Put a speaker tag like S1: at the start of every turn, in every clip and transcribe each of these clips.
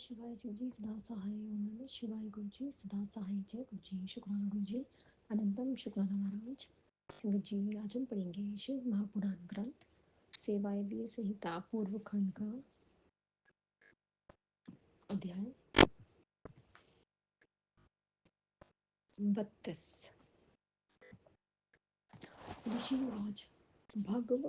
S1: शिवाय गुरु जी सदा सहाय। ओम नमः शिवाय गुरु जी सदा सहाय। जय गुरु जी। शुक्राना गुरु जी। अनंतम शुक्राना महाराज। संगत जी, आज हम पढ़ेंगे शिव महापुराण ग्रंथ सेवायवीय संहिता पूर्व खंड का अध्याय 32। ऋषिराज भगव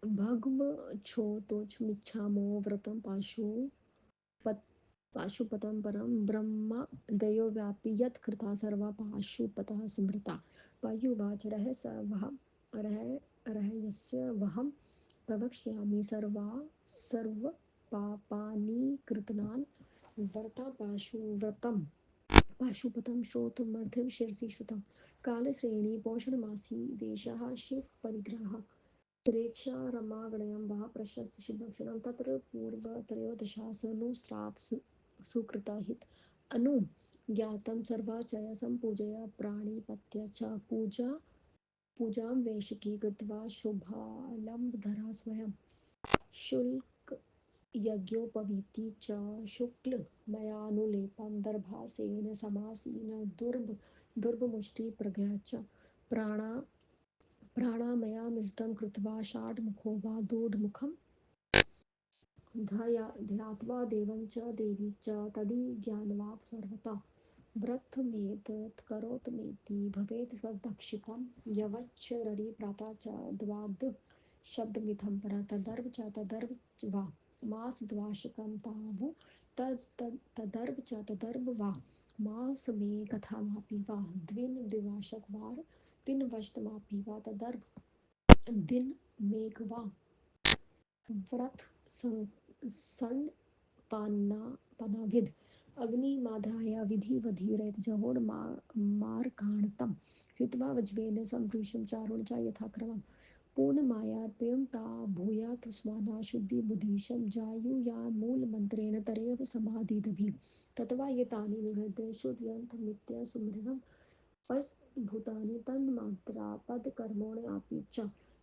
S1: भगव छो तोच मिच्छामो व्रतम पाशुपतम परम ब्रह्म दयो व्यापी यत् कृता सर्वा पाशुपतः स्मृता। वायुवाच रह यस्य वहं प्रवक्ष्यामि सर्व पापानि कृतनान् व्रतम पाशुपतं श्रोतुमर्थिव शिरसि श्रुतं। कालश्रेणी पौषणमासी देशः शिव परिग्रहः प्रेक्षा रमागणयं वा प्रशस्त शुभक्षणं तत्र पूर्वत्रयोदशासनुस्रात् सुकृतहित अनु ज्ञातं सर्वाचर सम्पूजय प्राणिपत्य च पूजां वैशिकी कृत्वा शुभालम्बधरा स्वयं शुल्क यज्ञोपवीति च शुक्ल मयानुलेपं दर्भासेन समासीन दुर्भमुष्टि प्रज्ञा च प्राणामयामृतं कृत्वा षाड्मुखो वा दूढमुखं ध्यात्वा देवं च देवी च तदिज्ञानवाप् सर्वथा व्रतमेतत् करोतमेति भवेत् दक्षितं यवच्चररि प्रातः च द्वाद शब्दमिथं पर तदर्व च तदर्व वा मासद्वाशकं तावु तदर्व च तदर्व वा मासमे कथामापि वा द्विवाशक वार तिनवशतमापि वा तदर्व दिन मेघ वा व्रत संपन्नाविद अग्निमाधाय विधिवधिरेत जहोड मार्काणतं कृत्वा वज्वेन संवृषं चारुण च यथाक्रमम् पूर्णमायार्पयं ता भूयात् स्माना शुद्धि बुद्धिशं जायुया मूलमन्त्रेण तरेव समाधिदभिः तत्वा एतानि निहृद्य शुद्धयन्तमित्य सुमृणं पश्भूतानि तन्मात्रा पदकर्मोऽपि च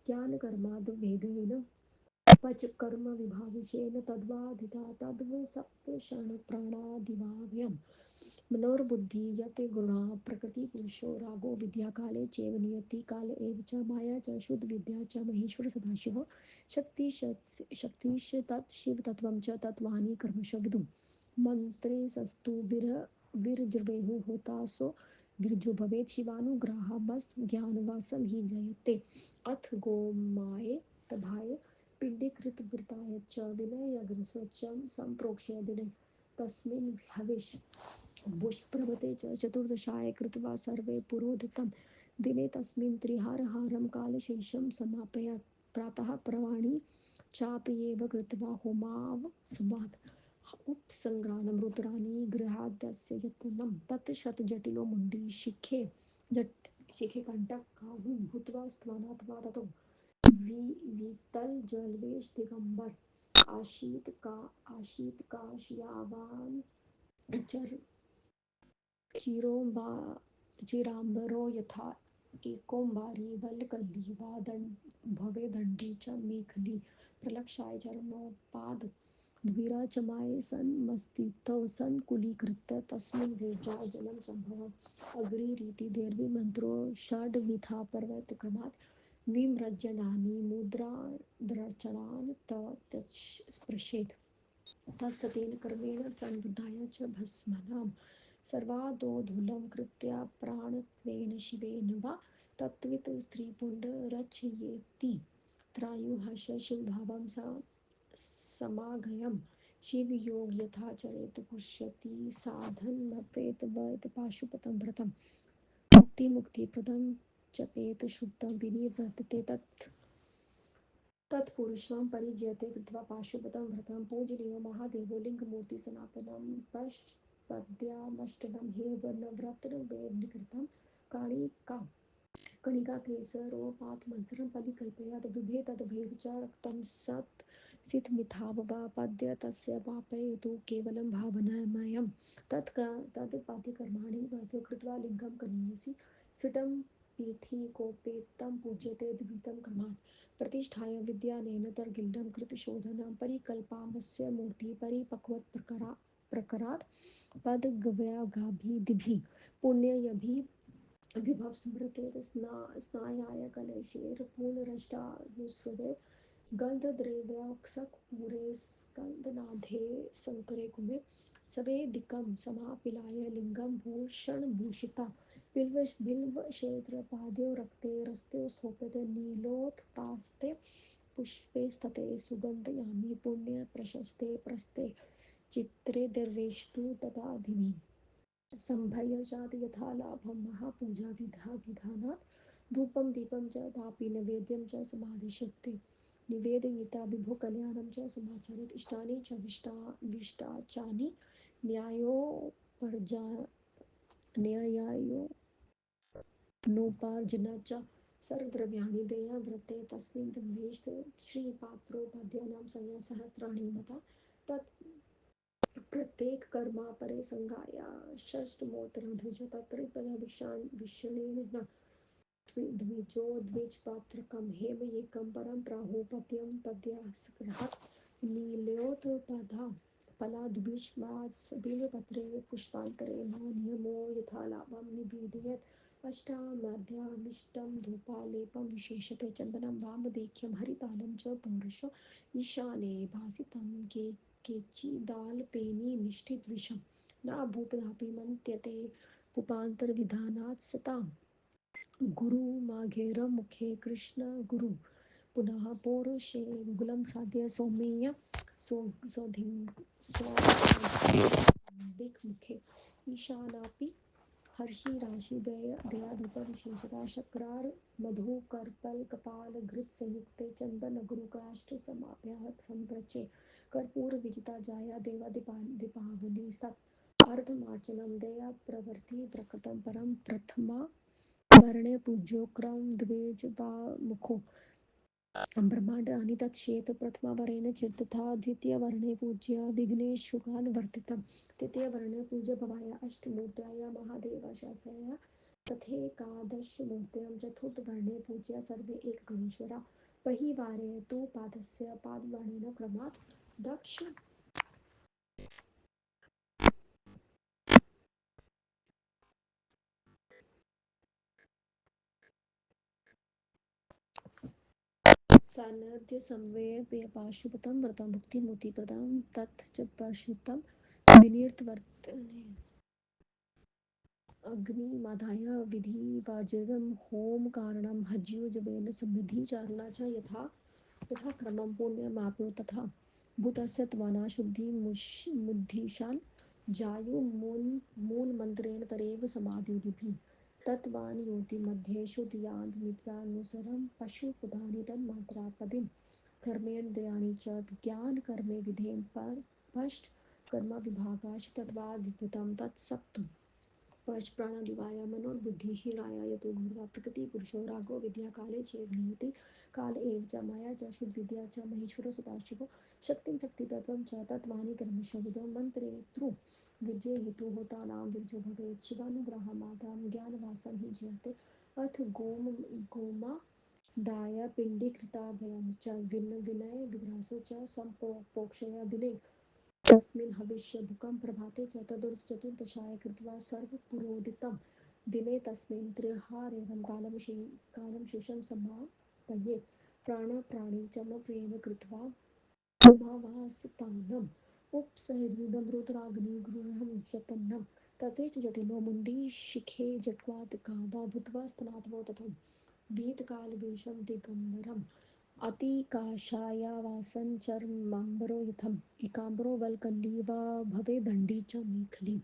S1: ज्ञानकर्माद्भेदेन पच कर्म विभाविशेन तद्वाधिता तद्व सप्तषणप्राणादिवाभयम् मनोर्बुद्धि यत् गुणा प्रकृति पुरुषो रागो विद्या काले चैव नियति काल एव च माया च शुद्ध विद्या च महेश्वर सदाशिव शक्तिश तत् शिव तत्त्वं च तत्त्वानि कर्मश विदुः मंत्रे सस्तु विरजर्वेहु होता सो विरजो भवेत् शिवानुग्रहामस्त ज्ञानवासं हि जयते अथ गोमाये तभाय पिण्डीकृतभृताय च विनयग्रस्वच्छं सम्प्रोक्ष्य दिने तस्मिन् हविष पुष्प्रभते च चतुर्दशाय कृत्वा सर्वे पुरोहितं दिने तस्मिन् त्रिहारहारं कालशेषं समापयत् प्रातः प्रवाणी चापयेव कृत्वा होमावसमात् उपसङ्ग्रानं रुद्राणि गृहाद्यस्य यत्नं तत् शतजटिलो मुण्डी शिखे कण्टकाहुं भूत्वा स्नात्वा ततो वितलजलवेश दिगंबर आशीतकाशयावान चिरांबरो यथा एकोम्बारी वल्कली वा भवे दंडी च मेखली प्रलक्षाय चरणोपाद द्विराचमाय सन्मस्तितौ सन्कुलीकृत्य तस्मिन् विरजाजलं सम्भवम् अग्रिरीति देर्भिमन्त्रो षड्विधा पर्वतक्रमात् विमृज्यमानानि मुद्रादर्चनान् तत्स्पृशेत् तत्सतेन कर्मेण संवृद्धाय च भस्मनां सर्वादोधूलं कृत्य प्राणत्वेन शिवेन वा तत्त्वित स्त्रीपुण्ड रचयेति त्रायुः शिवभावं समागयम् शिवयोग यथा चरेत पुष्यति साधनमपेत वैत पाशुपतं व्रतं मुक्तिप्रदं जपेत शुद्धं विनिवर्तते तत्पुरुषं परिजयते कृत्वा पाशुपतं व्रतं पूजनीयो महादेवो लिङ्गमूर्ति सनातनं पद्यामष्टकं हे वर्णव्रतवेर्निकृतं काणिका कणिका केसरोपात मंसरं परिकल्पयात् बिभेदद्भेव च रक्तं सत् सितमिथावपाद्य तस्य पापयतु केवलं भावनामयं तत्पातिकर्माणि कृत्वा लिङ्गं कनीयसि स्फुटं पीठिकोपेतं पूज्यते द्वितं क्रमात् प्रतिष्ठाय विद्यानेन तर्गिल्डं कृतशोधनं परिकल्पामस्य मूर्तिः प्रकरात् पदगव्यागाभिदिभिः पुण्ययभिः विभव स्मृते स्नायाय कलशेर पूर्णरष्टानुस्रवे गन्धद्रव्याक्षपूरे स्कन्दनाधे शङ्करे कुमे सवेदिकं समापिलाय लिङ्गं भूषणभूषिता बिल्वक्षेत्रपाद्यो रक्ते रस्ते स्थोप्यते नीलोत्पास्ते पुष्पे स्तते सुगन्धयामि पुण्य प्रशस्ते प्रस्ते चित्रे दर्वेष्टु तथा धिमि संभयजात यथा लाभं महापूजा विधानात् धूपं दीपं च दापि नैवेद्यं च समादिशते निवेदयिता विभो कल्याणं च समाचरेत् इष्टानि च विष्टाचानि न्यायोपार्जना च सर्वद्रव्याणि देयव्रते तस्मिन् द्वेष्टे श्रीपात्रोपाध्यानां संज्ञा मता तत् प्रत्येक कर्मा परे संगाया षष्टमोत्तरं द्विज तत्र विषणेन न द्विजो द्विजपात्रकं हेम एकं परं प्राहुपत्यं पद्यास्गृहात् नील्योत्पदा फलाद्विष्मात्सबिलपत्रे पुष्पान्तरे न नियमो यथा लाभं निवेदयत् अष्टामध्यामिष्टं धूपालेपं विशेषते चन्दनं वामदेख्यं हरितालं च पूरुष ईशाने भासितं केचिदाल्पेनि निष्ठितविषं न भूपदापि मन्त्यते उपान्तरविधानात् सताम् गुरुमाघेरं मुखे कृष्ण गुरु पुनः पौरुषे गुलं साध्य सौम्येय दिक्मुखे ईशानापि हर्षि राशि दयाधुपविशेषता शक्रार मधु कर्पल कपाल घृत संयुक्ते चंदन गुरु काष्ठ समाभ्याहत संप्रचे कर्पूर विजिता जाया देवा दीपावली सत् अर्धमार्चनम दया प्रवर्ति प्रकटम परम प्रथमा वर्णे पूज्योक्रम द्वेज वा मुखो ब्रह्मांडानि तत्क्षेत प्रथमावरेण तथा द्वितीयवर्णे पूज्य विघ्नेशुकान् वर्तितं तृतीयवर्णे पूज्य भवाय अष्टमूर्त्याय महादेवाशासाय तथैकादशमूर्त्यां चतुर्थवर्णे पूज्य सर्वे एकगणेश्वरा पहिवारे तु पादस्य पादवर्णेन क्रमात् दक्ष सान्निध्य समवे पाशुपतं व्रतं भुक्तिमुक्तिप्रदं तत् च पशुतं विनिर्तवर्तने अग्निमादाय विधिवाजितं होम कारणं हज्योजवेन समृद्धिचारणा च यथा क्रमं पुण्यमाप्यो तथा भूतस्य त्वना शुद्धिमुद्दिशान् जायुमूलमन्त्रेण तरेव समाधिभिः तत्त्वानि योति मध्येषु धियान्वित्वानुसरं पशुपदानि तन्मात्रापदिं कर्मेन्द्रियाणि च ज्ञानकर्मे विधेम पश्च कर्मविभागाश्च तद्वादितं तत्सप्तम् पश्च प्राणादिवाय मनोर्बुद्धि हीनाय यतो घोरता प्रकृति पुरुषो रागो विद्या काले चेव नियति काल एव च माया च शुद्ध विद्या च महेश्वरो सदाशिवो शक्तिं शक्तितत्त्वं च तत्त्वानि कर्मशो विदो मंत्रे तृ विजय हेतु होता नाम विरजो भवेत् शिवानुग्रहमादां ज्ञानवासं हि जयते अथ गोमा दाय पिण्डीकृताभयं च विनय विग्रहसो च सम्पोक्षया दिने तस्मिन् हविष्यभुकं प्रभाते च चतुर्दशाय कृत्वा सर्वपुरोदितं दिने तस्मिन् त्र्यहारेवं कालं शेषं समापयेत् प्राणाप्राणी चमत्वेन कृत्वा उमावासतानम् उपसहृदं रुद्राग्निगृहं जपन्नं तथेच जटिलो मुण्डीशिखे जट्वातकावा भूत्वा स्तनात्मो तथं वीतकालवेषं दिगम्बरम् अतिकाषायावासं चर्माम्बरो यथम् एकाम्बरो वल्कलीवा भवेदण्डी च मेखली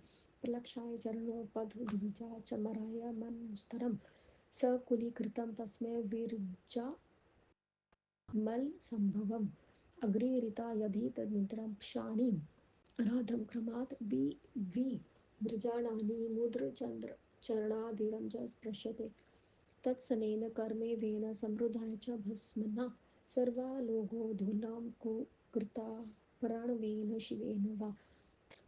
S1: प्रलक्षाय चरणोपधद्विजा च मराय मन्स्तरं सकुलीकृतं तस्मै विरजामलसम्भवम् अग्निरिता यदि तदनन्तरं क्षाणीं राधं क्रमात् विवृजाणानि मुद्रचन्द्रचरणादिडं च स्पृश्यते तत्सनेन कर्मे वेण समृद्धाय च भस्मना सर्वालोको धूलां कृता प्राणवेन शिवेन वा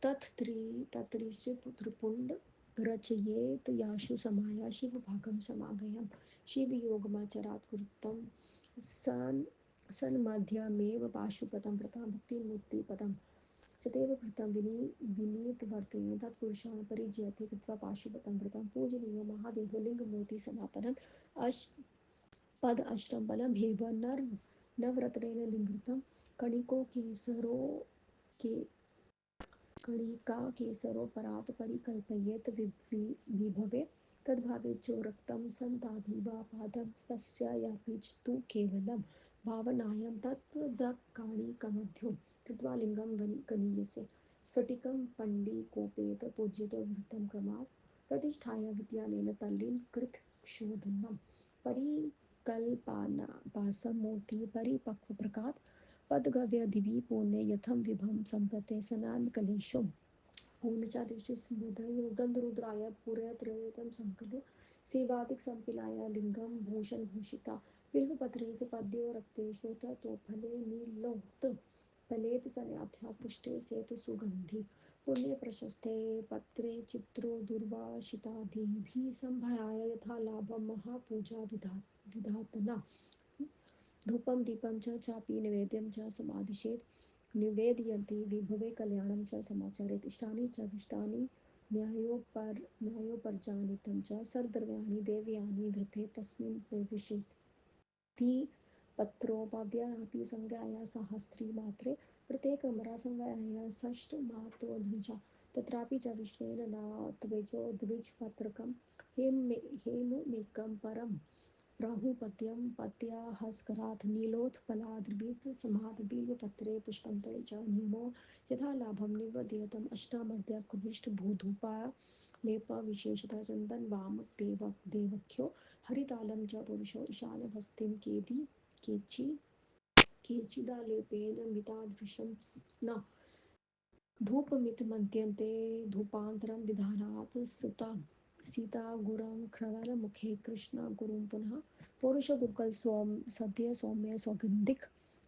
S1: तत्त्रिपुत्रपुण्ड रचयेत याशु समाया शिवभागं समागयम् शिवयोगमाचरात् कृतं सन्मध्यमेव पाशुपतं प्रथम भुक्तिमुक्तिपदम् सदैव कृतं विनीतवर्तेन तत्पुरुषान् परिजयते कृत्वा पाशुपतं व्रतं पूजनीयो महादेवो लिङ्गमूर्तिसमापनम् पद अष्टम बलम हेव नवरत्नेन लिङ्गृतं कणिको केसरो के कणिका केसरोपरात् परिकल्पयेत् विभवे तद्भावेच्छो रक्तं सन्ताभिवा पादं तस्यापि तु केवलं भावनायं तत्तदकाणिकमध्यो कृत्वा लिङ्गं कनीयसे स्फटिकं पण्डिकोपेत पूज्यतो वृत्तं क्रमात् तदिष्ठाय विद्यानेन तल्लीन् कृत क्षोधनं परिकल्पानापासमूर्ति परिपक्वप्रकात् पदगव्यदिवि पुण्य यथं विभं सम्प्रते सनान कलेशो पूर्णचादिष्टिस्मृदयो गन्धरुद्राय पुरत्रयतं संकलो सेवादिक संपिलाय लिंगम भूषण भूषिता बिल्वपत्रे पद्यो रक्ते श्रोततोफले नीलोक्त फलेत सन्याध्या पुष्टे सेत सुगंधि पुण्य प्रशस्ते पत्रे चित्रो दुर्वाशितादिभिः संभयाय यथा लाभं महापूजा विधातना धूपं दीपं च चापि निवेद्यं च समादिशेत् निवेदयन्ति विभवे कल्याणं च समाचरेत् इष्टानि च विष्टानि न्यायोपर्जानितं च सर्वद्रव्याणि देव्यानि वृते तस्मिन् प्रविशति पत्रोपाद्यापि संज्ञाया सहस्री मात्रे प्रत्येकमरासंज्ञाया षष्ठमात्रोद्विजा तत्रापि च विष्णुेन न द्विजो द्विजपत्रकं हेममेकं परम् प्राहुपत्यं पत्याहस्करात् नीलोत्पलाद्रवित समादबिल्वपत्रे पुष्पन्ते च नियमो यथा लाभं निवेदयतम् अष्टामर्त्याकुविष्टभूधूपा लेपा विशेषतः चन्दन वाम देवख्यो हरितालं च पुरुषो ईशानहस्तिं केचिदालेपेन मितादृशं न धूपमितमन्त्यन्ते धूपान्तरं विधानात् सुता सीता गुरं ख्रवलमुखे कृष्ण गुरुं पुनः पौरुषगुरुकल सद्य सौम्य सौगन्धिक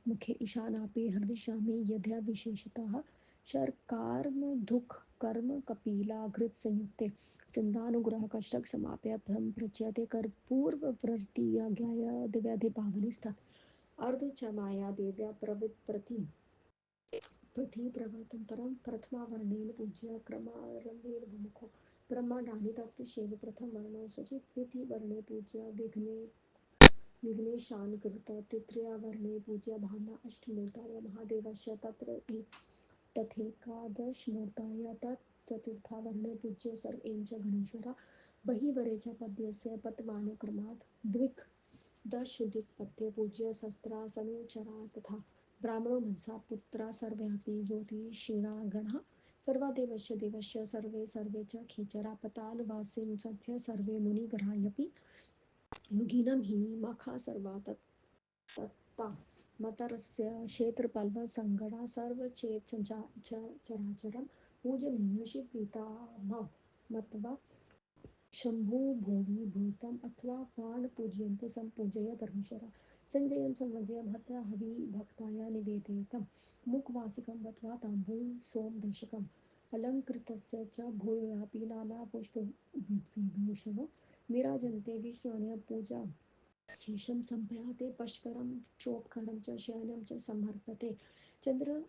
S1: मुखे ईशानापि हृदिशामि यद्या विशेषतः शर्कार्म दुख कर्म कपिला घृत संयुक्ते चंदानुग्रह कष्टक समाप्य भ्रम प्रच्यते कर्पूर्ववृत्तियाज्ञाय दिव्याधिपावनिस्तत् अर्ध च माया देव्या प्रवृत्ति प्रवर्तन परम प्रथमावर्णेन पूज्य क्रमारम्भेण विमुखो ब्रह्माण्डानि तत्शैव प्रथम वर्णो स्वचित् द्वितीयवर्णे पूज्य विघ्नेशान् कृत तृतीयावर्णे पूज्य भावना अष्टमूर्ताय महादेवस्य तत्र तथैकादशमूर्ताय चतुर्थावर्णे पूज्य सर्व एं च गणेश्वरा बहिवरे च पद्यस्य पतमानुक्रमात् दशदिक्पत्य पूज्य शस्त्रासनुचरा तथा ब्राह्मणो मनसा पुत्रा सर्व्यापि ज्योतिषिणागणः सर्वादेवस्य देवस्य सर्वे सर्वे च खेचरा पतालवासिं सद्य सर्वे मुनिगणायपि योगिनं हि मखा सर्वा तत्ता मतरस्य क्षेत्रपल्लवसङ्गणा सर्वचेतचराचरं पूजनीय शिवपीतामहमथवा शम्भुभुवि भूतम् अथवा प्राण पूज्यन्ते सम्पूजय परमेश्वरा संजयं संवजय भद्रा हवि भक्ताय निवेदयेतं मुखवासिकं बत्वा ताम्बूल सोमदशकम् अलङ्कृतस्य च भूयोऽपि नानापुष्पविभूषणो विराजन्ते विष्णुन्य पूजा शेषं सम्भयाते पश्करं चोपकरं च शयनं च समर्पते चन्द्र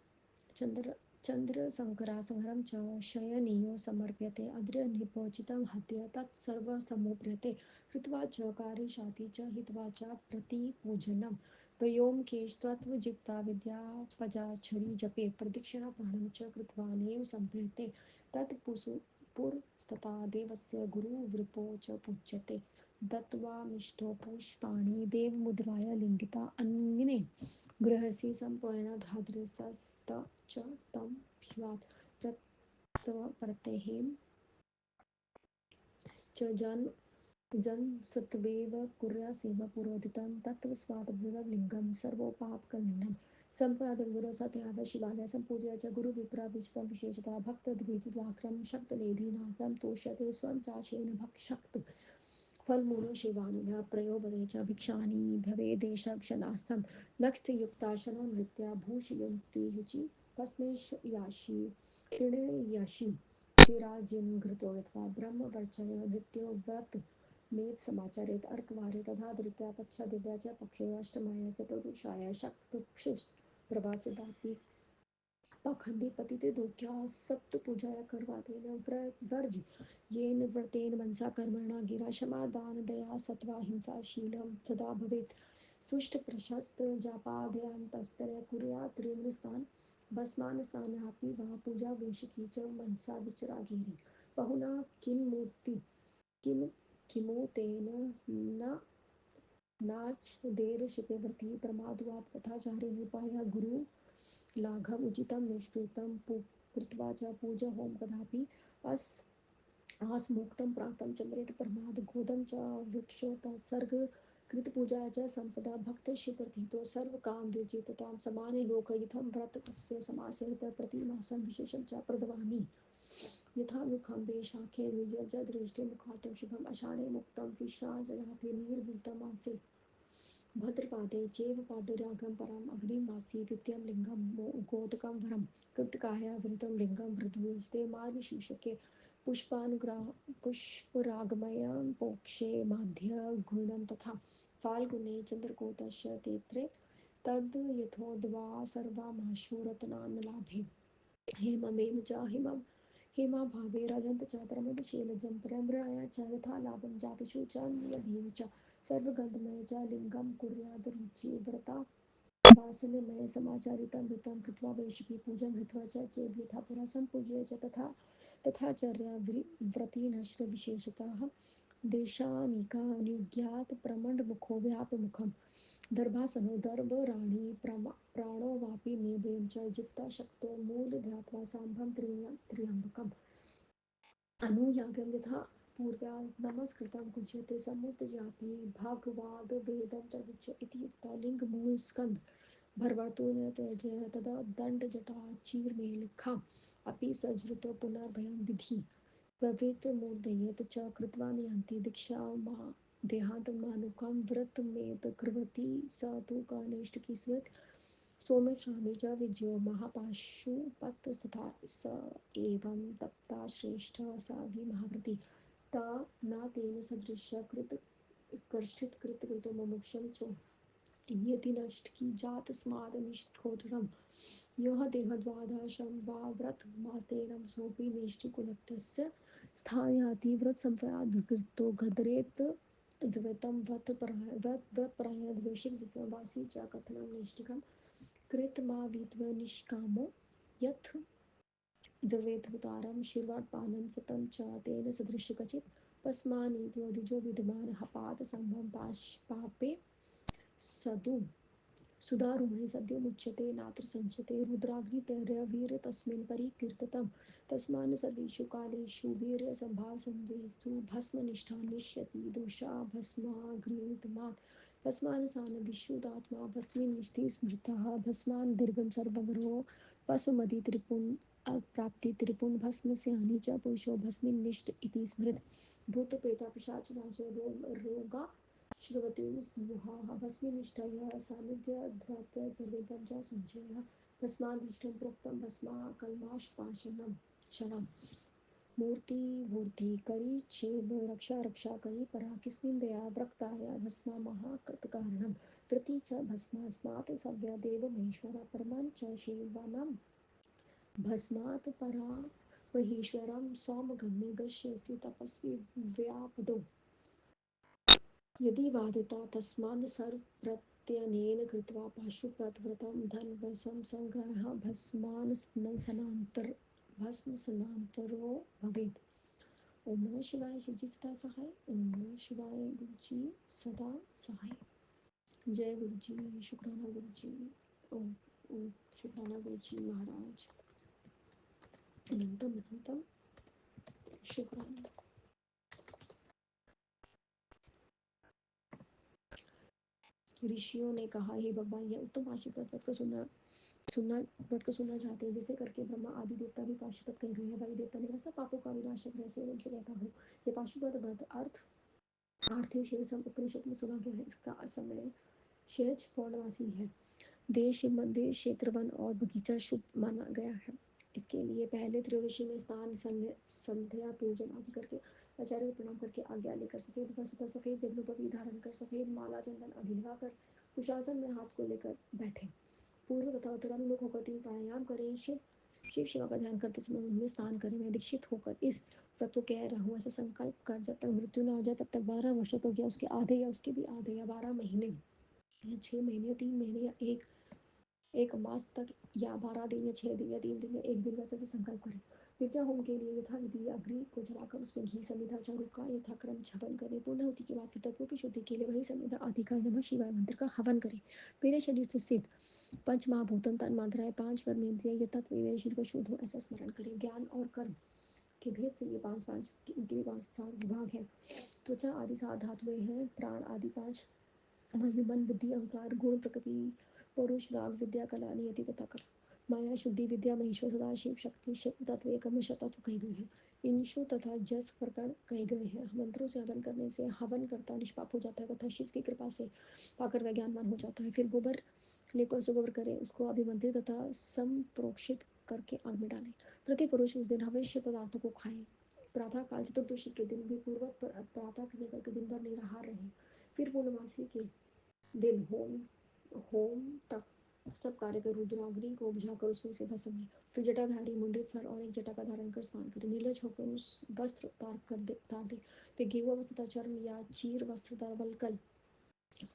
S1: चन्द्र चन्द्रशङ्करासंहरं च शयनीयो समर्प्यते अद्र्यनिपोचितं हत्य तत्सर्वसमुप्यते कृत्वा च कार्यशाति च हित्वा च प्रतिपूजनं व्योमकेशत्वजिप्ता विद्यापजाच्छरी जपेत् प्रदक्षिणाप्राणं च कृत्वानेव सम्प्रीते तत्पुरस्तथा देवस्य गुरुवृपो च पूज्यते दत्त्वामिष्टो पुष्पाणि देवमुद्राय लिङ्गिता अन्ये गृहसि सम्पूर्णधाद्रसस्त च तं प्रत्यहेम च जनसत्त्वेव कुर्यासेव पुरोदितं तत्त्वस्वादभूतलिङ्गं सर्वोपापकलनं सम्पादगुरो सत्याव शिवालय सम्पूज्य च गुरुविप्राविष्टं विशेषतः भक्तद्विजवाक्रं शक्तनिधिनाथं तोष्यते स्वं चाशेन भक्शक्त फलमूलो शिवानुभ्यः प्रयोपदे च भिक्षानि भवेदेशक्षणास्थं नक्स्थयुक्ताशनो नृत्या भूषयन्ति शुचि भस्मेश याशी तिणे याशी चिराजिन घृतो यथा ब्रह्मवर्चय नृत्यो व्रत मेध समाचरेत अर्कवारे तथा धृत्या पच्छा दिव्या च पक्षे अष्टमाय चतुर्दशाय शक्तुक्षु प्रभासितापि पाखंडी पतिते दोग्या सप्त पूजाया करवाते न वर्ज येन व्रतेन मनसा कर्मणा गिरा क्षमा दान दया सत्वा हिंसा शीलम तदा भवेत् सुष्ट प्रशस्त जापादयांतस्तय कुर्या त्रिमस्तान भस्मान स्नानापि वा पूजा वेशिकी च मनसा विचरागिरी बहुना किं किमो तेन न नाच देर शिपेवर्ती प्रमादवाप तथा चारे निपाया गुरु लाघव उचितं निष्कृतं कृत्वा च पूज होम कदापि अस आसमुक्तं प्राप्तं चन्द्रेत प्रमाद गोदं च वृक्षो तत्सर्ग कृत पूजा च संपदा भक्त शिप्रथितो सर्वकाम विजिततां समाने लोकयुथं व्रतस्य समासेत प्रतिमासं विशेषं च प्रदवामि यथा मुखम्बे शाखे विजय दृष्टि मुखातं शुभम अषाढ़े मुक्तं विश्राजयापि निर्भूतं मासे भद्रपादे चैव पादरागं परम् अग्निमासी विद्यं लिङ्गं गोदकं वरं कृतकाया वृतं लिङ्गं मृदुस्ते मार्गशीर्षके पुष्परागमयं पोक्षे माध्य गुणं तथा फाल्गुने चन्द्रकोतस्य तेत्रे तद् यथोद्वा सर्वामाशु रत्नान् लाभे हेममेव च हेमाभावे रजन्त च प्रमदशीलजं परम्पराया च यथा लाभं जातुषु च नियधीव च सर्वगन्धमय च लिङ्गं कुर्याद् व्रता वासनमय समाचारितं कृत्वा वैशिकी पूजं कृत्वा च चेद्यथा पुरा सम्पूज्य च तथाचर्या व्रतिनश्च देशानिकानुज्ञात प्रमण्डमुखो व्यापमुखम् दर्भासनो दर्भराणि प्राणो वापि नियमेन च जिप्ताशक्तो मूलध्यात्वा साम्भं त्र्यम्बकम् अनुयागं यथा पूर्व्या नमस्कृतं कुज्यते समुत्जाति भागवाद वेदं तदुच्च इति युक्ता लिङ्गमूलस्कन्ध भर्वर्तुन त्यज तदा दण्डजटा चीर्मेलखा अपि सज्जृतो पुनर्भयं विधि भवेत् मूर्धयेत् च कृत्वा निहन्ति दीक्षा मा देहान्तमानुकं व्रतमेत कुर्वती स तु कनिष्ठकी स्मृत सोमेश्वामी च विजयो महापाशुपतस्तथा स एवं तप्ता श्रेष्ठ सा विमहाव्रती ता न तेन सदृश कर्षित कृतो मुमुक्षं चो यदि नष्ट की जात स्माद निष्ठोत्रम यह देहद्वादशं वा व्रत मास्तेरं सोऽपि नेष्टिकुलस्य स्थायाति व्रत संप्रयादकृतो गदरेत द्वैतं व्रतपरायण द्वेषिक वासी च कथनं नैष्टिकं कृतमावित्व निष्कामो यथ द्वैतभूतारं शीर्वाणपानं सतं च तेन सदृश क्वचित् पस्मानीत्वदिजो विद्यमान हपात सम्भं पापे सदु सुधारूढे सद्यो मुच्यते नात्र संशते रुद्राग्नितैर्वीर तस्मिन् परिकीर्तितं तस्मान् सर्वेषु कालेषु वीर्यसम्भासन्देषु भस्मनिष्ठा निश्यति दोषा भस्माग्नितमात् भस्मान् सान विशुद्धात्मा भस्मिन् निष्ठि स्मृतः भस्मान् दीर्घं सर्वगरो भस्ममदि त्रिपुन् प्राप्ति त्रिपुण भस्म से हानि च पुरुषो भस्मिन् निष्ठ इति स्मृत भूतप्रेता पिशाचनाशो रोगा श्रुवतीं स्नुहा भस्मनिष्ठया सान्निध्यध्वान्तर्गर्भितं च संशयः भस्मादिष्टं प्रोक्तं भस्मा कल्माशपाशनं क्षणम् मूर्ति करी छेद रक्षा करी परा किस्मिन् दया वक्ताया भस्मा महाकृतकारणं प्रति च भस्मा स्नात सव्य देव महेश्वर परमं च शिवानां भस्मात् परा महेश्वरं सौमगम्य गश्यसि तपस्वी व्यापदो यदि वादिता तस्माद् सर्वप्रत्यनेन कृत्वा पाशुपतव्रतं धनवशं संग्रहः भस्मसनान्तरो भवेत्। ओम नमः शिवाय। शिवजी सदा सहाय। ओम नमः शिवाय। गुरुजी सदा सहाय। जय गुरुजी। शुक्राना गुरुजी। ओम ओम शुक्राना गुरुजी महाराज। अनंतम अनंतम शुक्राना। ऋषियों ने कहा, हे भगवान, यह उत्तम पाशुपत व्रत को सुनना चाहते हैं, जिसे करके ब्रह्मा आदि देवता भी पाशुपत कहे गए हैं। वायु देवता ने कहा, सब पापों का विनाशक रहस्य से कहता हूँ। यह पाशुपत व्रत अर्थ आर्थिक शीर्षम उपनिषद में सुना गया है। इसका समय शेष पौर्णमासी है। देश, शिव मंदिर, क्षेत्र, वन और बगीचा शुभ माना गया है। इसके लिए पहले त्रयोदशी में स्नान, संध्या पूजन आदि करके आचार्य को प्रणाम करके आज्ञा लेकर सफेद वस्त्र, सफेद यज्ञोपवीत धारण कर, सफेद माला चंदन आदि लगाकर कुशासन में हाथ को लेकर बैठे। पूर्व तथा उत्तराभिमुख होकर 3 प्राणायाम करें। शिव शिवा का ध्यान करते समय उनमें स्नान करें। मैं दीक्षित होकर इस व्रत को कह रहा हूँ, ऐसा संकल्प कर जब तक मृत्यु न हो जाए, तब तक 12 वर्षों तक या उसके आधे या उसके भी आधे या 12 महीने या 6 महीने या 3 महीने या एक मास तक या 12 दिन या 6 दिन या 3 दिन या 1 दिन का ऐसे संकल्प करें। गिरजा होम के लिए यथा विधि अग्नि को जलाकर उसमें घी, समिधा, चारुक का यथाक्रम छपन करें। पूर्णाहुति के बाद फिर तत्वों की शुद्धि के लिए वही समिधा आदि का नमः शिवाय मंत्र का हवन करें। मेरे शरीर से स्थित पंच महाभूतन, तन मात्राएं, 5 कर्मेंद्रिय, ये तत्व मेरे शरीर को शुद्ध हो ऐसा स्मरण करें। ज्ञान और कर्म के भेद से ये पांच इनके भी 5 चार विभाग हैं। त्वचा आदि 7 धातुएं हैं। प्राण आदि 5, वायु, मन, बुद्धि, अहंकार, गुण, प्रकृति, पौरुष, राग, विद्या, कला, नियति तथा कला, माया, शुद्धि, विद्या, महेश्वर, सदाशिव, शक्ति, शिव तत्व, एकमेश तत्व कहे गए हैं। इंशु तथा जस प्रकरण कहे गए हैं। मंत्रों से हवन करने से हवन करता निष्पाप हो जाता है तथा शिव की कृपा से पाकर वह ज्ञानवान हो जाता है। फिर गोबर लेकर सुगोबर करें, उसको अभिमंत्रित तथा संप्रोक्षित करके आग में डालें। प्रति पुरुष उस दिन अवश्य पदार्थों को खाएं। प्रातः काल चतुर्दशी के दिन भी पूर्वत प्रातः के दिन भर निराहार रहें। फिर पूर्णमासी के दिन होम तक सब कार्य कर रुद्राग्नि को बुझाकर उसमें से भस्म लें। फिर जटाधारी मुंडित सर और एक जटा का धारण कर स्नान करें। नीलज होकर उस वस्त्र उतार दे। फिर गेरुआ वस्त्र तथा चर्म या चीर वस्त्र तथा वल्कल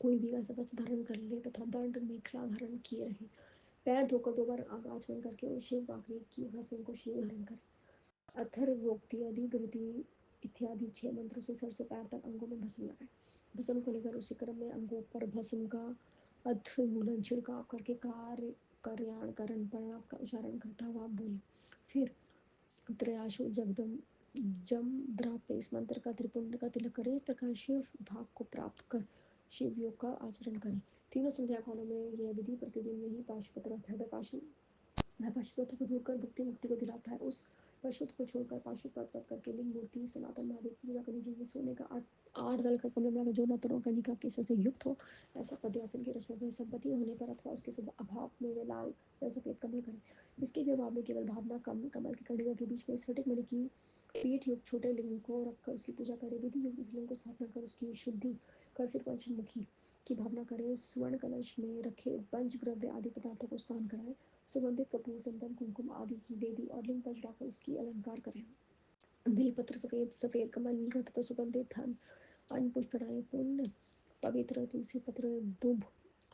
S1: कोई भी ऐसा वस्त्र धारण कर ले तथा दंड मेखला धारण किए रहे। पैर धोकर 2 बार आचमन करके उस शिव पाखरी की भस्म को शिव धारण करें। अथर्वोक्ति, अधिकृति इत्यादि 6 मंत्रों से सर से पैर तक अंगों में भस्म लगाएं। भस्म को लेकर उसी क्रम में अंगों पर भस्म का अधमूलन छिड़काव करके कार्याणकरण प्रणव का उच्चारण करता हुआ बोले। फिर त्रयाशु जगदम जम द्रापे इस मंत्र का त्रिपुंड का तिलक करें। इस प्रकार शिव भाग को प्राप्त कर शिव योग का आचरण करें। तीनों संध्या कालों में यह विधि प्रतिदिन में ही पाशुपत्र को दूर कर भुक्ति मुक्ति को दिलाता है। उस पशुत को छोड़कर पाशुपत करके लिंग मूर्ति सनातन महादेव की पूजा करनी चाहिए। सोने का 8 दल का कमल बनाकर जो नतरों कनिका केसर से युक्त हो ऐसा पद्यासन की रचना करें। संपत्ति होने पर अथवा उसके अभाव में वे लाल या सफेद कमल करें। इसके भी अभाव में केवल भावना कमल की कड़ियों के बीच में स्फटिक मणि की पीठ युक्त छोटे लिंग को रखकर उसकी पूजा करें। विधि युक्त इस लिंग को स्थापना कर उसकी शुद्धि कर फिर पंचमुखी की भावना करें। स्वर्ण कलश में रखे पंचद्रव्य आदि पदार्थों को स्नान कराएं। सुगंधित कपूर, चंदन, कुमकुम आदि की वेदी और लिंग पर चढ़ाकर उसकी अलंकार करें। बेलपत्र, सफेद कमल, नीलकंठ तथा सुगंधित धन अन्न पुष्प चढ़ाएं। पुण्य पवित्र तुलसी पत्र, दुब,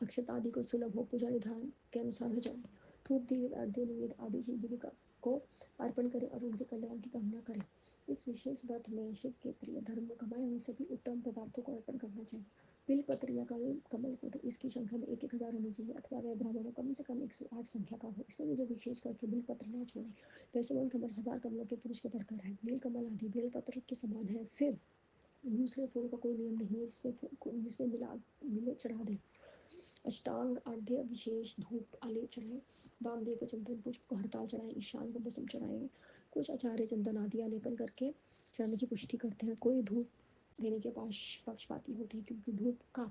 S1: अक्षत आदि को सुलभ हो पूजा विधान के अनुसार सजाएं। धूप, दीप, अर्घ्य, निवेद आदि शिव जी को अर्पण करें और उनके कल्याण की कामना करें। इस विशेष व्रत में शिव के प्रिय धर्म में कमाए हुए सभी उत्तम पदार्थों को अर्पण करना चाहिए। बिल पत्र या कमल को तो इसकी संख्या में 1000 होनी चाहिए अथवा वह ब्राह्मणों कम से कम 108 संख्या का हो। इसमें मुझे विशेष करके बिल पत्र न छोड़ें। वैसे वन कमल 1000 कमलों के पुरुष के बढ़कर है। नील कमल आदि बेल पत्र के समान है। फिर दूसरे फूल का कोई नियम नहीं है जिसमें मिले चढ़ा दे। अष्टांग अर्घ्य विशेष धूप आलेप चढ़ाएं। वामदेव को चंदन पुष्प को हरताल चढ़ाएं। ईशान को बसम चढ़ाएं। कुछ आचार्य चंदन आदि आलेपन करके चढ़ाने की पुष्टि करते हैं। कोई धूप देने के पक्षपाती होते हैं क्योंकि धूप का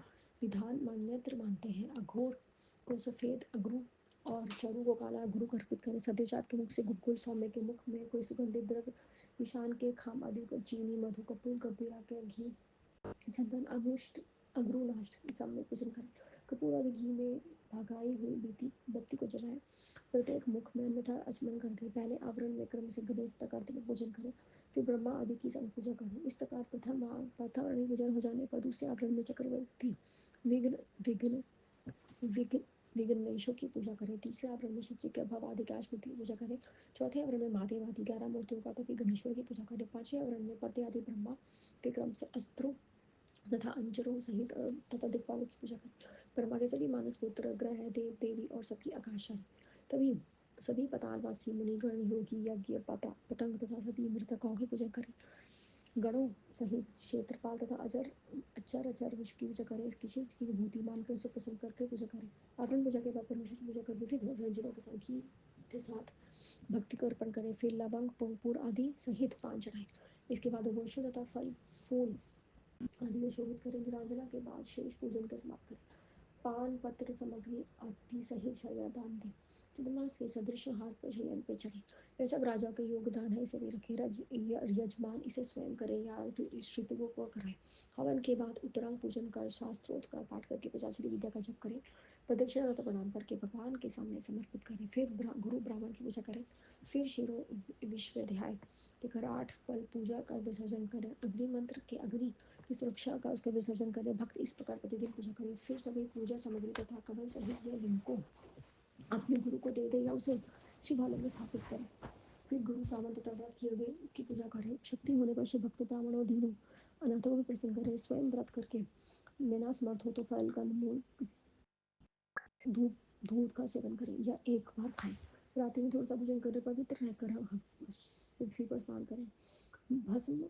S1: विधान मान्यत्र मानते हैं। अघोर को सफेद अगरू और चरु को काला अगरू अर्पित करें। सद्योजात के मुख से गुलगुल, सौम्य के मुख में कोई सुगंधित द्रव्य, ईशान के खाम आदि को चीनी, मधु, कपूर, कबीरा के घी, चंदन, अमुष्ट, अग्रुनाष्ट सब में पूजन करें। कपूर आदि घी में भगाई हुई बत्ती को जलाएं। प्रत्येक मुख में अन्यथा आचमन कर दे। पहले आवरण में क्रम से गणेश तथा कार्तिक का पूजन करें। फिर ब्रह्मा आदि की पूजा करें। इस प्रकार प्रथम आवरण पूजन हो जाने पर दूसरे आवरण में चक्रवर्ती विघ्न विघ्न विघ्न विघ्नेशों की पूजा करें। तीसरे आवरण में शिव जी के भव आदि की पूजा करें। चौथे आवरण में महादेव आदि 11 मूर्तियों का तभी गणेश्वर की पूजा करें। पांचवें आवरण में पद्य आदि ब्रह्मा के क्रम से अस्त्रों तथा अंजरों सहित तथा दिक्पालों की पूजा करें। ब्रह्मा के सभी मानस पुत्र, ग्रह, देव देवी और सबकी आकाशाएं, तभी सभी पतालवासी मुनिगण, योगी, यज्ञ, पतंग तथा सभी मृतकों की पूजा करें। गणों सहित क्षेत्रपाल तथा अचर विश्व की पूजा करें। इसकी शिव की विभूति मानकर उसे प्रसन्न करके पूजा करें। आवरण पूजा के बाद परमेश्वर की पूजा कर विविध व्यंजनों के साथ घी के साथ भक्ति को अर्पण करें। फिर लवंग, पंगपुर आदि सहित पान चढ़ाएं। इसके बाद उभयशु तथा फल फूल आदि से शोभित करें। निरांजना के बाद शेष पूजन के समाप्त करें। पान पत्र सामग्री आदि सहित शैया दान दें। चंद्रमास के सदृश हार पर शयन पे चढ़े। वह सब राजा का योगदान है, इसे भी रखे। यजमान इसे स्वयं करे या ऋतुओं को कराए। हवन के बाद उत्तरांग पूजन कर शास्त्रोक्त का पाठ करके पचाचरी विद्या का जप करें। प्रदक्षिणा तथा प्रणाम करके भगवान के सामने समर्पित करें। फिर गुरु ब्राह्मण की पूजा करें। फिर शिरो विश्वाध्याय देकर 8 फल पूजा का विसर्जन करें। अग्नि मंत्र के अग्नि की सुरक्षा का उसका विसर्जन करें। भक्त इस प्रकार प्रतिदिन पूजा करें। फिर सभी पूजा सामग्री तथा कमल सहित यह लिंग को अपने गुरु को दे दे या उसे शिवालय में स्थापित करें। फिर गुरु ब्राह्मण तथा व्रत किए हुए की पूजा करें। शक्ति होने पर शिव भक्त ब्राह्मणों दीनों अनाथों को भी प्रसन्न करें। स्वयं व्रत करके लेना समर्थ हो तो फल कंदमूल दूध दूध का सेवन करें या एक बार खाएं। रात्रि में थोड़ा सा भोजन करें। पवित्र रहकर पृथ्वी पर स्नान करें। भस्म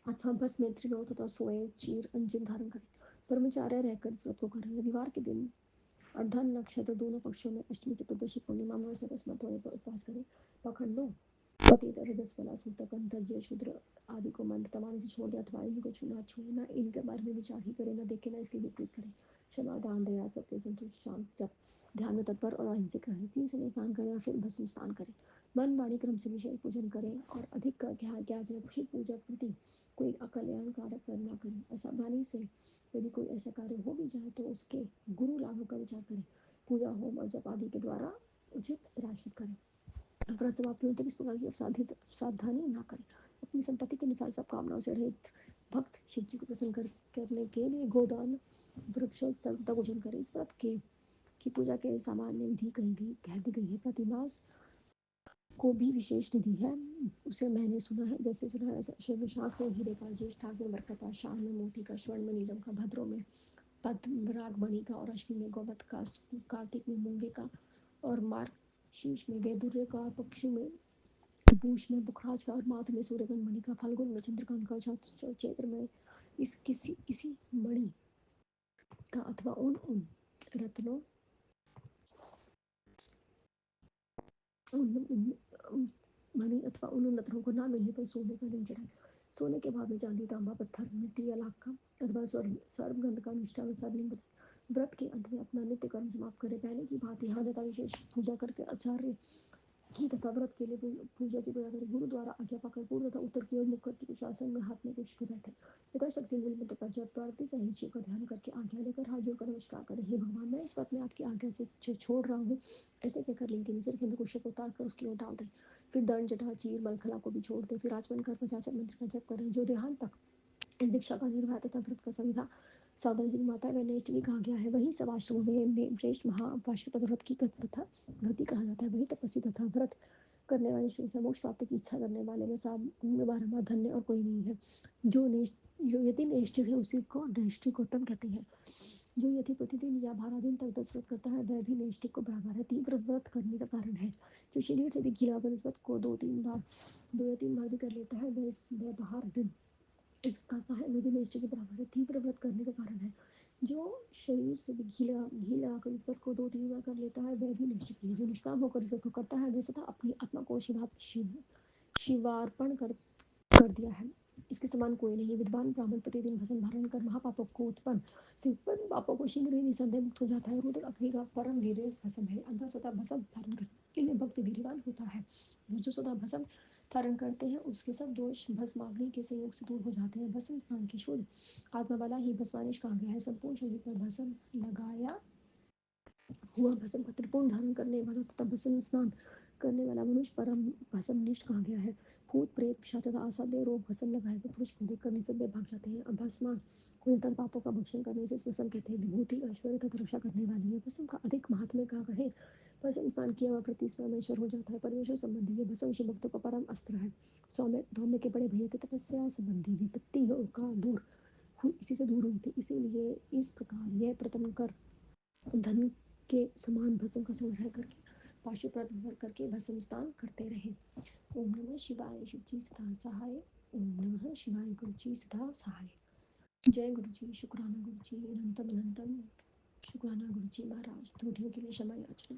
S1: अथवा भस्म में त्रिलोक तथा सोए चीर अंजन धारण करें। ब्रह्मचार्य रहकर इस व्रत को करें। रविवार के दिन अर्धन नक्षत्र दोनों पक्षों में अष्टमी चतुर्दशी पूर्णिमा अमावस्या को स्मृत होने पर उपवास करें। पखंडों पतित रजस वाला सूतक अंतर्जय शूद्र आदि को मंद तमाने से छोड़ दे अथवा इनको छूना छुए न इनके बारे में विचार ही करे न देखे न इसके विपरीत करे। क्षमा दान दया सत्य संतोष शांत जप ध्यान में तत्पर और अहिंसक रहे। 3 समय स्नान करें और फिर भस्म स्नान करें। मन वाणी क्रम से विषय पूजन करें और अधिक क्या क्या जाए शिव पूजा प्रति कोई अकल्याणकारक कर्म न करें। असावधानी से यदि कोई ऐसा कार्य हो भी जाए तो उसके गुरु लाभों का विचार करें। पूजा होम और जप आदि के द्वारा उचित प्रायश्चित करें। व्रत समाप्ति होने तक इस प्रकार की सावधानी ना करें। अपनी संपत्ति के अनुसार सब कामनाओं से रहित भक्त शिव जी को प्रसन्न करने के लिए गोदान वृक्षोत्सव पूजन करें। इस व्रत की पूजा के सामान्य विधि कह दी गई है। प्रतिमास को भी विशेष निधि है, उसे मैंने सुना है जैसे सुना है वैसे। विशाख में हीरे का, ज्येष्ठाग में मरकता, शाह में मोती का, स्वर्ण में नीलम का, भद्रों में पद्मराग मणि का और अश्विनी में गौवत का, कार्तिक में मूंगे का और मार्गशीर्ष में वैदुर्य का, पक्षु में पूष में पुखराज का और माथ में सूर्यगंध मणि का, फाल्गुन में चंद्रकांत का, चैत्र में इसी मणि का अथवा उन रत्नों मणि अथवा उन रत्नों को ना मिलने पर सोने का लिंग चढ़ाए। सोने के भाव में चांदी तांबा पत्थर मिट्टी या लाख का अथवा सर्वगंध का निष्ठानुसार लिंग बनाए। व्रत के अंत में अपना नित्य कर्म समाप्त करे। पहले की बात यहाँ तथा विशेष पूजा करके आचार्य की तथा व्रत के लिए पूजा की पूजा करें। गुरु द्वारा आज्ञा पाकर पूर्व तथा उत्तर की ओर मुख करके कुछ आसन में हाथ में कुछ के बैठे। यथाशक्ति मूल मंत्र का जप आरती सहित शिव का ध्यान करके आज्ञा लेकर हाथ जोड़कर नमस्कार करें। हे भगवान, मैं इस वक्त में आपकी आज्ञा से छोड़ रहा हूँ, ऐसे कहकर लिंग के नीचे रखे हुए कुश को उतार कर उसकी ओर डाल दें। फिर दंड जटा चीर मलखला को भी छोड़ दें। फिर आचमन कर पचाचर मंत्र का जप करें। जो देहांत तक दीक्षा का निर्वाह तथा व्रत का संविधा सावधानी से माता व नेष्ट भी कहा गया है, वही सब आश्रमों में श्रेष्ठ महापाशुपत व्रत की तथा व्रति कहा जाता है। वही तपस्वी तथा व्रत करने वाले श्री से मोक्ष प्राप्ति की इच्छा करने वाले में सब में बारंबार धन्य और कोई नहीं है। जो यति नेष्ठ है उसी को नैष्ठिकोत्तम कहते हैं। जो यति प्रतिदिन या 12 दिन तक 10 व्रत करता है वह भी नैष्ठिक को बराबर है। तीव्र व्रत करने का कारण है। जो शरीर से भी घिरा कर इस व्रत को 2 या 3 बार भी कर लेता है वह 12 दिन इस करता है वह भी नैष्ठिक के बराबर है। तीव्र व्रत करने का कारण है। जो शरीर से भी घी लगाकर इस व्रत को 2-3 बार कर लेता है वह भी नैष्ठिक है। जो निष्काम होकर इस व्रत को करता है वह सदा अपनी आत्मा को शिवार्पण कर दिया है। इसके समान कोई नहीं। विद्वान ब्राह्मण प्रतिदिन भस्म धारण कर महापापों को उत्पन्न पापों को शीघ्र ही निसंदेह मुक्त हो जाता है। रुद्र अग्नि का परम वीर्य भस्म है। अंधा सदा भस्म धारण करने के लिए भक्त वीर्यवान होता है। जो सदा भस्म धारण करते हैं उसके सब दोष भस्माग्नि के संयोग से दूर हो जाते हैं। भस्म स्नान की शुद्ध आत्मा वाला ही भस्मानिश कहा गया है। संपूर्ण शरीर पर भस्म लगाया हुआ भस्म का त्रिपुण धारण करने वाला तथा भस्म स्नान करने वाला मनुष्य परम भस्मनिष्ठ कहा गया है। भूत प्रेत पिशाच तथा असाध्य रोग भस्म लगाए हुए पुरुष को देखकर निसंदेह भाग जाते हैं। भस्मा को यथार्थ पापों का भक्षण करने से भस्म कहते हैं। विभूति ऐश्वर्य तथा रक्षा करने वाली है। भस्म का अधिक महात्म्य कहा है। भस्म स्नान किया हुआ प्रति स्वयं हो जाता है। परमेश्वर संबंधी ये भस्म शिव भक्तों का परम अस्त्र है। धौम्य के बड़े भैया की तपस्या संबंधी विपत्ति का इसी से दूर होती। इसीलिए इस प्रकार यह प्रथम कर धन के समान भस्म का संग्रह करके पाशुपत भर करके भस्म स्नान करते रहे। ओम नमः शिवाय। शिव जी सदा सहाय। ओम नमः शिवाय। गुरु जी सदा सहाय। जय गुरु जी। शुक्राना गुरु जी। अनंतम अनंतम शुक्राना गुरु जी महाराज। त्रुटियों के लिए क्षमा याचना।